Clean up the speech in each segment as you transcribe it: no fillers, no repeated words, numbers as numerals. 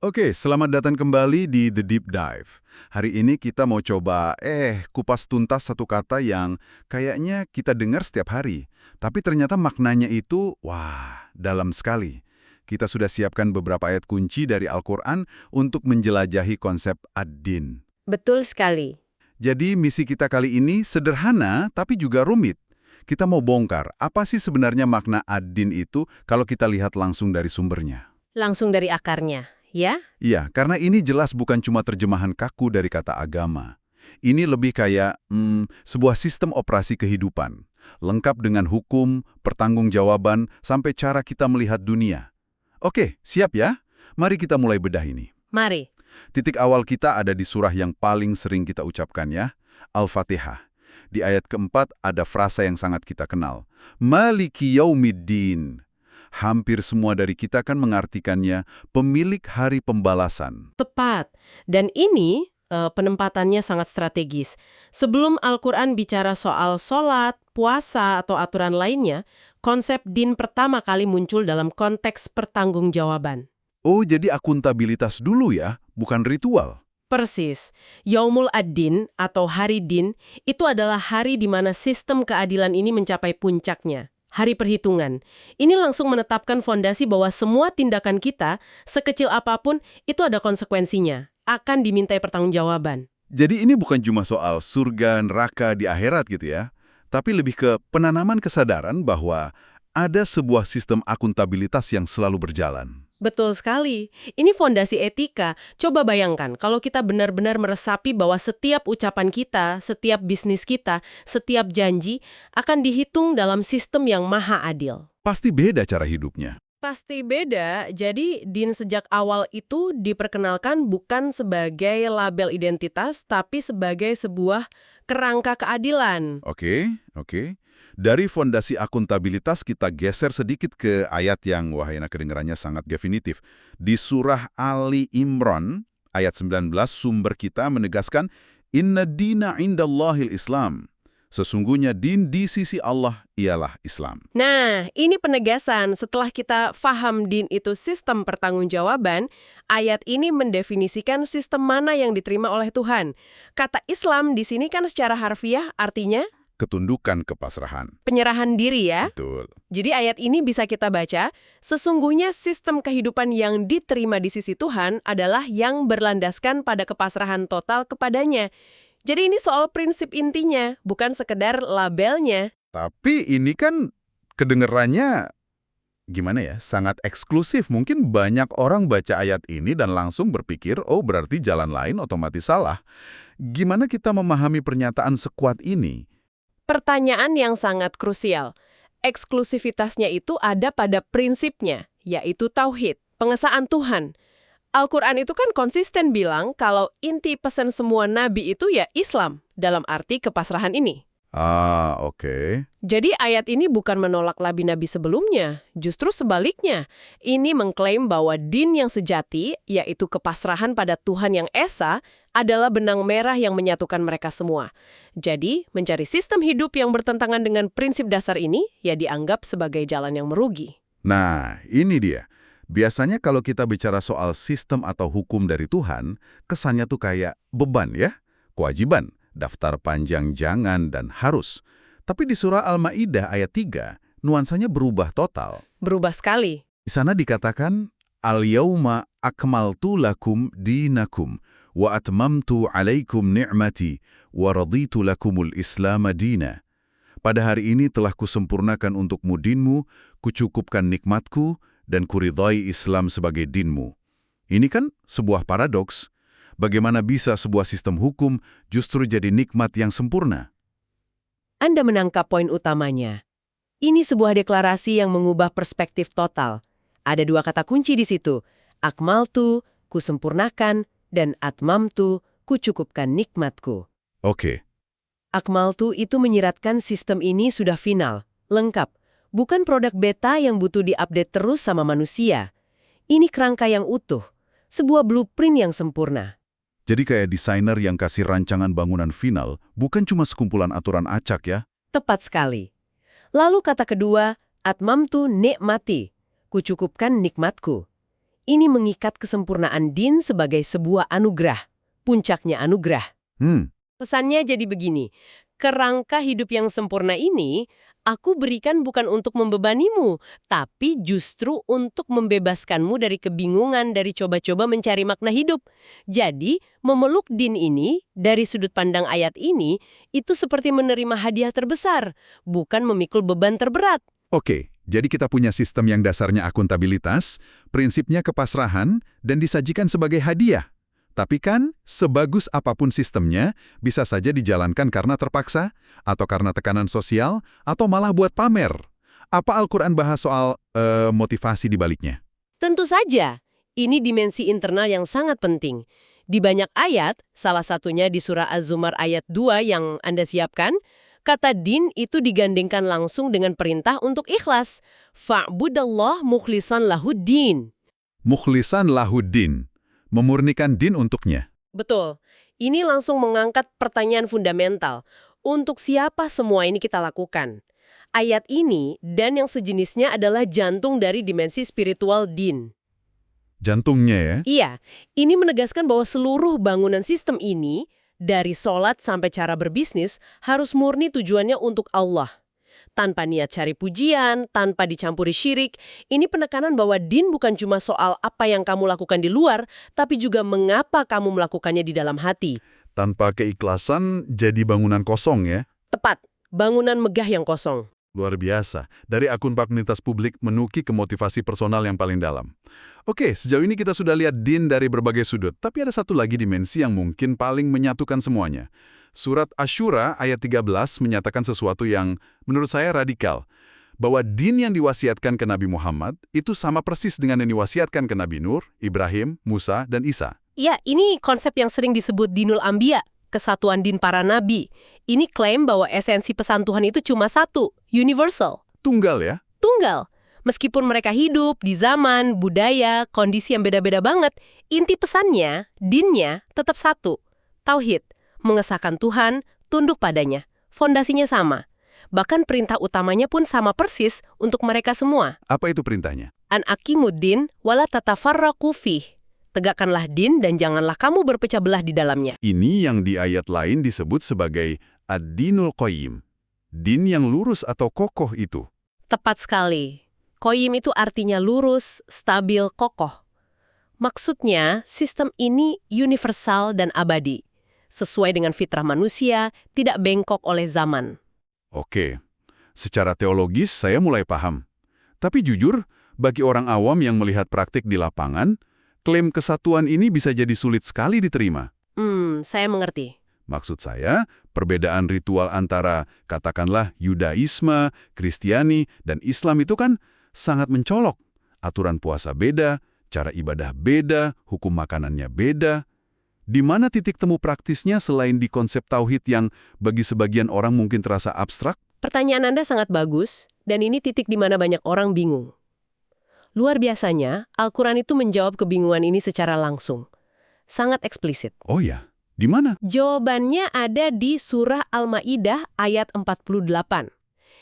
Oke, selamat datang kembali di The Deep Dive. Hari ini kita mau coba kupas tuntas satu kata yang kayaknya kita dengar setiap hari, tapi ternyata maknanya itu wah, dalam sekali. Kita sudah siapkan beberapa ayat kunci dari Al-Qur'an untuk menjelajahi konsep ad-din. Betul sekali. Jadi misi kita kali ini sederhana tapi juga rumit. Kita mau bongkar apa sih sebenarnya makna ad-din itu kalau kita lihat langsung dari sumbernya. Langsung dari akarnya, ya? Iya, karena ini jelas bukan cuma terjemahan kaku dari kata agama. Ini lebih kayak sebuah sistem operasi kehidupan, lengkap dengan hukum, pertanggungjawaban, sampai cara kita melihat dunia. Oke, siap ya? Mari kita mulai bedah ini. Mari. Titik awal kita ada di surah yang paling sering kita ucapkan ya, Al-Fatihah. Di ayat keempat ada frasa yang sangat kita kenal, Maliki Yaumiddin. Hampir semua dari kita kan mengartikannya pemilik hari pembalasan. Tepat. Dan ini penempatannya sangat strategis. Sebelum Al-Quran bicara soal sholat, puasa, atau aturan lainnya, konsep din pertama kali muncul dalam konteks pertanggungjawaban. Oh, jadi akuntabilitas dulu ya, bukan ritual. Persis. Yaumul Ad-Din atau Hari Din itu adalah hari di mana sistem keadilan ini mencapai puncaknya. Hari perhitungan. Ini langsung menetapkan fondasi bahwa semua tindakan kita, sekecil apapun, itu ada konsekuensinya. Akan dimintai pertanggungjawaban. Jadi ini bukan cuma soal surga, neraka di akhirat gitu ya, tapi lebih ke penanaman kesadaran bahwa ada sebuah sistem akuntabilitas yang selalu berjalan. Betul sekali. Ini fondasi etika. Coba bayangkan kalau kita benar-benar meresapi bahwa setiap ucapan kita, setiap bisnis kita, setiap janji akan dihitung dalam sistem yang maha adil. Pasti beda cara hidupnya. Pasti beda. Jadi, din sejak awal itu diperkenalkan bukan sebagai label identitas, tapi sebagai sebuah kerangka keadilan. Oke. Dari fondasi akuntabilitas kita geser sedikit ke ayat yang wahana kedengarannya sangat definitif. Di surah Ali Imran, ayat 19, sumber kita menegaskan, Inna dina indallahil Islam. Sesungguhnya din di sisi Allah ialah Islam. Nah, ini penegasan. Setelah kita faham din itu sistem pertanggungjawaban, ayat ini mendefinisikan sistem mana yang diterima oleh Tuhan. Kata Islam di sini kan secara harfiah artinya Ketundukan kepasrahan. penyerahan diri ya. Betul. Jadi ayat ini bisa kita baca, sesungguhnya sistem kehidupan yang diterima di sisi Tuhan adalah yang berlandaskan pada kepasrahan total kepadanya. Jadi ini soal prinsip intinya, bukan sekedar labelnya. Tapi ini kan kedengarannya gimana ya, sangat eksklusif. Mungkin banyak orang baca ayat ini dan langsung berpikir, oh berarti jalan lain otomatis salah. Gimana kita memahami pernyataan sekuat ini? Pertanyaan yang sangat krusial. Eksklusivitasnya itu ada pada prinsipnya, yaitu tauhid, pengesaan Tuhan. Al-Quran itu kan konsisten bilang kalau inti pesan semua nabi itu ya Islam, dalam arti kepasrahan ini. Ah, oke. Jadi ayat ini bukan menolak nabi-nabi sebelumnya, justru sebaliknya. Ini mengklaim bahwa din yang sejati, yaitu kepasrahan pada Tuhan yang esa, adalah benang merah yang menyatukan mereka semua. Jadi, mencari sistem hidup yang bertentangan dengan prinsip dasar ini, ya dianggap sebagai jalan yang merugi. Nah, ini dia. Biasanya kalau kita bicara soal sistem atau hukum dari Tuhan, kesannya tuh kayak beban ya, kewajiban, daftar panjang jangan dan harus. Tapi di surah Al-Maidah ayat 3, nuansanya berubah total. Berubah sekali. Di sana dikatakan, Al-yawma akmaltu lakum dinakum, wa atmamtu alaikum ni'mati, wa raditu lakumul islama dina. Pada hari ini telah kusempurnakan untukmu dinmu, kucukupkan nikmatku, dan kuridhai Islam sebagai dinmu. Ini kan sebuah paradoks. Bagaimana bisa sebuah sistem hukum justru jadi nikmat yang sempurna? Anda menangkap poin utamanya. Ini sebuah deklarasi yang mengubah perspektif total. Ada dua kata kunci di situ. Akmaltu, kusempurnakan, dan atmamtu, kucukupkan nikmatku. Oke. Akmaltu itu menyiratkan sistem ini sudah final, lengkap. Bukan produk beta yang butuh diupdate terus sama manusia. Ini kerangka yang utuh, sebuah blueprint yang sempurna. Jadi kayak desainer yang kasih rancangan bangunan final, bukan cuma sekumpulan aturan acak ya? Tepat sekali. Lalu kata kedua, atmamtu nikmati, kucukupkan nikmatku. ini mengikat kesempurnaan din sebagai sebuah anugerah, puncaknya anugerah. Pesannya jadi begini, kerangka hidup yang sempurna ini, aku berikan bukan untuk membebanimu, tapi justru untuk membebaskanmu dari kebingungan, dari coba-coba mencari makna hidup. Jadi, memeluk din ini, dari sudut pandang ayat ini, itu seperti menerima hadiah terbesar, bukan memikul beban terberat. Oke, jadi kita punya sistem yang dasarnya akuntabilitas, prinsipnya kepasrahan, dan disajikan sebagai hadiah. Tapi kan, sebagus apapun sistemnya, bisa saja dijalankan karena terpaksa, atau karena tekanan sosial, atau malah buat pamer. Apa Al-Quran bahas soal motivasi di baliknya? Tentu saja, ini dimensi internal yang sangat penting. Di banyak ayat, salah satunya di surah Az-Zumar ayat 2 yang Anda siapkan, kata din itu digandengkan langsung dengan perintah untuk ikhlas. Fa'budallah mukhlisan lahuddin. Mukhlisan lahuddin. Memurnikan din untuknya. Betul. Ini langsung mengangkat pertanyaan fundamental. Untuk siapa semua ini kita lakukan? Ayat ini dan yang sejenisnya adalah jantung dari dimensi spiritual din. Jantungnya ya? Iya, ini menegaskan bahwa seluruh bangunan sistem ini, dari sholat sampai cara berbisnis, harus murni tujuannya untuk Allah. Tanpa niat cari pujian, tanpa dicampuri syirik, ini penekanan bahwa din bukan cuma soal apa yang kamu lakukan di luar, tapi juga mengapa kamu melakukannya di dalam hati. Tanpa keikhlasan, jadi bangunan kosong ya? Tepat, bangunan megah yang kosong. Luar biasa. Dari akun akunitas publik menuki ke motivasi personal yang paling dalam. Oke, sejauh ini kita sudah lihat din dari berbagai sudut, tapi ada satu lagi dimensi yang mungkin paling menyatukan semuanya. Surat Asy-Syura ayat 13 menyatakan sesuatu yang menurut saya radikal. Bahwa din yang diwasiatkan ke Nabi Muhammad itu sama persis dengan yang diwasiatkan ke Nabi Nur, Ibrahim, Musa, dan Isa. Ya, ini konsep yang sering disebut Dinul Anbiya, kesatuan din para nabi. Ini klaim bahwa esensi pesan Tuhan itu cuma satu, universal. Tunggal ya? Tunggal. Meskipun mereka hidup di zaman, budaya, kondisi yang beda-beda banget, inti pesannya, dinnya tetap satu. Tauhid. Mengesahkan Tuhan, tunduk padanya. Fondasinya sama. Bahkan perintah utamanya pun sama persis untuk mereka semua. Apa itu perintahnya? An aqimuddin wala tatafarraqu fih. Tegakkanlah din dan janganlah kamu berpecah belah di dalamnya. Ini yang di ayat lain disebut sebagai ad-dinul qayyim. Din yang lurus atau kokoh itu. Tepat sekali. Qayyim itu artinya lurus, stabil, kokoh. Maksudnya, sistem ini universal dan abadi. Sesuai dengan fitrah manusia, tidak bengkok oleh zaman. Oke, secara teologis saya mulai paham. Tapi jujur, bagi orang awam yang melihat praktik di lapangan, klaim kesatuan ini bisa jadi sulit sekali diterima. Saya mengerti. Maksud saya, perbedaan ritual antara, katakanlah, Yudaisme, Kristiani, dan Islam itu kan sangat mencolok. Aturan puasa beda, cara ibadah beda, hukum makanannya beda. Di mana titik temu praktisnya selain di konsep tauhid yang bagi sebagian orang mungkin terasa abstrak? Pertanyaan Anda sangat bagus, dan ini titik di mana banyak orang bingung. Luar biasanya, Al-Quran itu menjawab kebingungan ini secara langsung. Sangat eksplisit. Oh ya, di mana? Jawabannya ada di surah Al-Maidah ayat 48.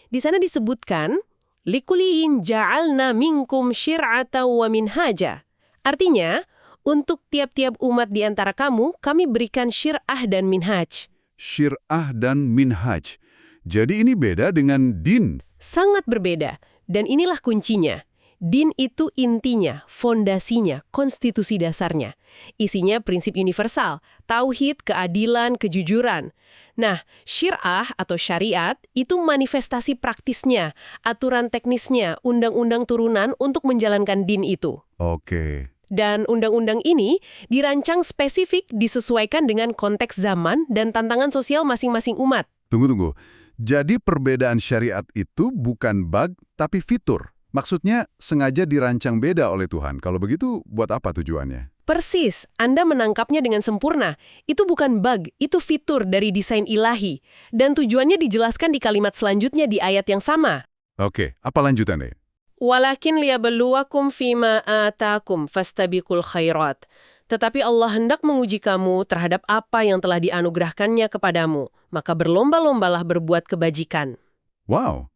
Di sana disebutkan, Likuliin ja'alna minkum syir'ata wa minhaja. Artinya, untuk tiap-tiap umat di antara kamu, kami berikan syir'ah dan minhaj. Syir'ah dan minhaj. Jadi ini beda dengan din. Sangat berbeda. Dan inilah kuncinya. Din itu intinya, fondasinya, konstitusi dasarnya. Isinya prinsip universal, tauhid, keadilan, kejujuran. Nah, syir'ah atau syariat itu manifestasi praktisnya, aturan teknisnya, undang-undang turunan untuk menjalankan din itu. Oke. Dan undang-undang ini dirancang spesifik disesuaikan dengan konteks zaman dan tantangan sosial masing-masing umat. Tunggu. Jadi perbedaan syariat itu bukan bug, tapi fitur. Maksudnya sengaja dirancang beda oleh Tuhan. Kalau begitu, buat apa tujuannya? Persis, Anda menangkapnya dengan sempurna. Itu bukan bug, itu fitur dari desain ilahi. Dan tujuannya dijelaskan di kalimat selanjutnya di ayat yang sama. Oke, apa lanjutannya? Walakin liyabluwakum fima atakum fastabiqul khairat. Tetapi Allah hendak menguji kamu terhadap apa yang telah dianugerahkannya kepadamu. Maka berlomba-lombalah berbuat kebajikan. Wow,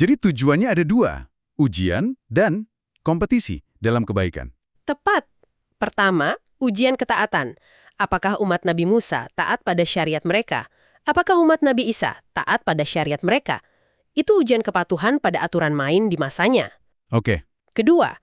jadi tujuannya ada dua. Ujian dan kompetisi dalam kebaikan. Tepat. Pertama, ujian ketaatan. Apakah umat Nabi Musa taat pada syariat mereka? Apakah umat Nabi Isa taat pada syariat mereka? Itu ujian kepatuhan pada aturan main di masanya. Oke. Kedua,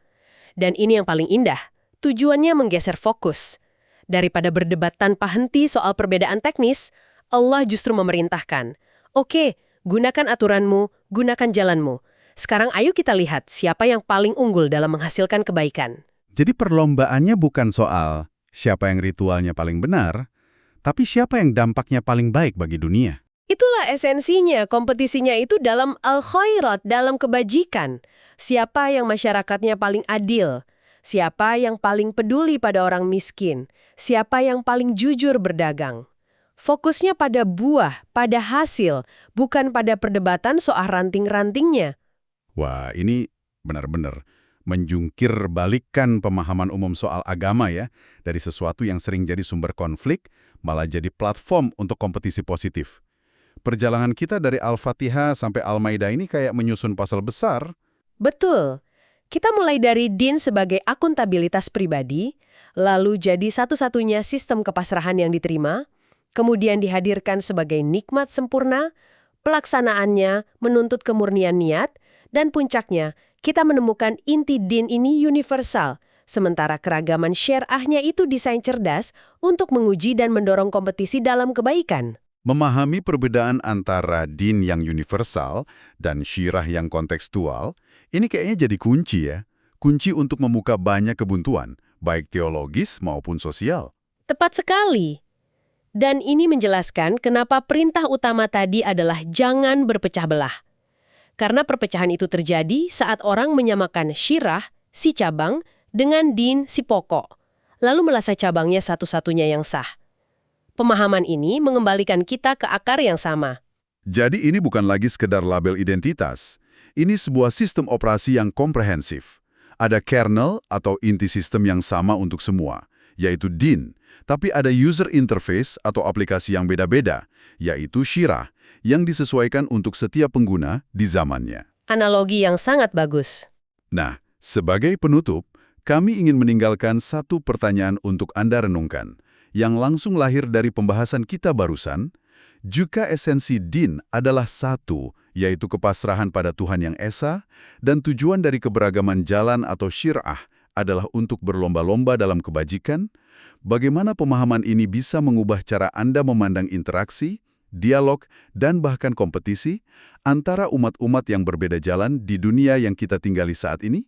dan ini yang paling indah, tujuannya menggeser fokus. Daripada berdebat tanpa henti soal perbedaan teknis, Allah justru memerintahkan, oke, gunakan aturanmu, gunakan jalanmu. Sekarang ayo kita lihat siapa yang paling unggul dalam menghasilkan kebaikan. Jadi perlombaannya bukan soal siapa yang ritualnya paling benar, tapi siapa yang dampaknya paling baik bagi dunia. Itulah esensinya, kompetisinya itu dalam al-khairat, dalam kebajikan. Siapa yang masyarakatnya paling adil? Siapa yang paling peduli pada orang miskin? Siapa yang paling jujur berdagang? Fokusnya pada buah, pada hasil, bukan pada perdebatan soal ranting-rantingnya. Wah, ini benar-benar menjungkir balikkan pemahaman umum soal agama ya, dari sesuatu yang sering jadi sumber konflik, malah jadi platform untuk kompetisi positif. Perjalanan kita dari Al-Fatihah sampai Al-Maidah ini kayak menyusun puzzle besar. Betul. Kita mulai dari din sebagai akuntabilitas pribadi, lalu jadi satu-satunya sistem kepasrahan yang diterima, kemudian dihadirkan sebagai nikmat sempurna, pelaksanaannya menuntut kemurnian niat, dan puncaknya, kita menemukan inti din ini universal, sementara keragaman syariahnya itu desain cerdas untuk menguji dan mendorong kompetisi dalam kebaikan. Memahami perbedaan antara din yang universal dan syirah yang kontekstual, ini kayaknya jadi kunci ya. Kunci untuk membuka banyak kebuntuan, baik teologis maupun sosial. Tepat sekali. Dan ini menjelaskan kenapa perintah utama tadi adalah jangan berpecah belah. Karena perpecahan itu terjadi saat orang menyamakan syirah, si cabang, dengan din, si pokok. Lalu merasa cabangnya satu-satunya yang sah. Pemahaman ini mengembalikan kita ke akar yang sama. Jadi ini bukan lagi sekedar label identitas. Ini sebuah sistem operasi yang komprehensif. Ada kernel atau inti sistem yang sama untuk semua, yaitu din. Tapi ada user interface atau aplikasi yang beda-beda, yaitu syirah, yang disesuaikan untuk setiap pengguna di zamannya. Analogi yang sangat bagus. Nah, sebagai penutup, kami ingin meninggalkan satu pertanyaan untuk Anda renungkan, yang langsung lahir dari pembahasan kita barusan. Jika esensi din adalah satu, yaitu kepasrahan pada Tuhan Yang Esa, dan tujuan dari keberagaman jalan atau syirah adalah untuk berlomba-lomba dalam kebajikan, bagaimana pemahaman ini bisa mengubah cara Anda memandang interaksi, dialog, dan bahkan kompetisi antara umat-umat yang berbeda jalan di dunia yang kita tinggali saat ini?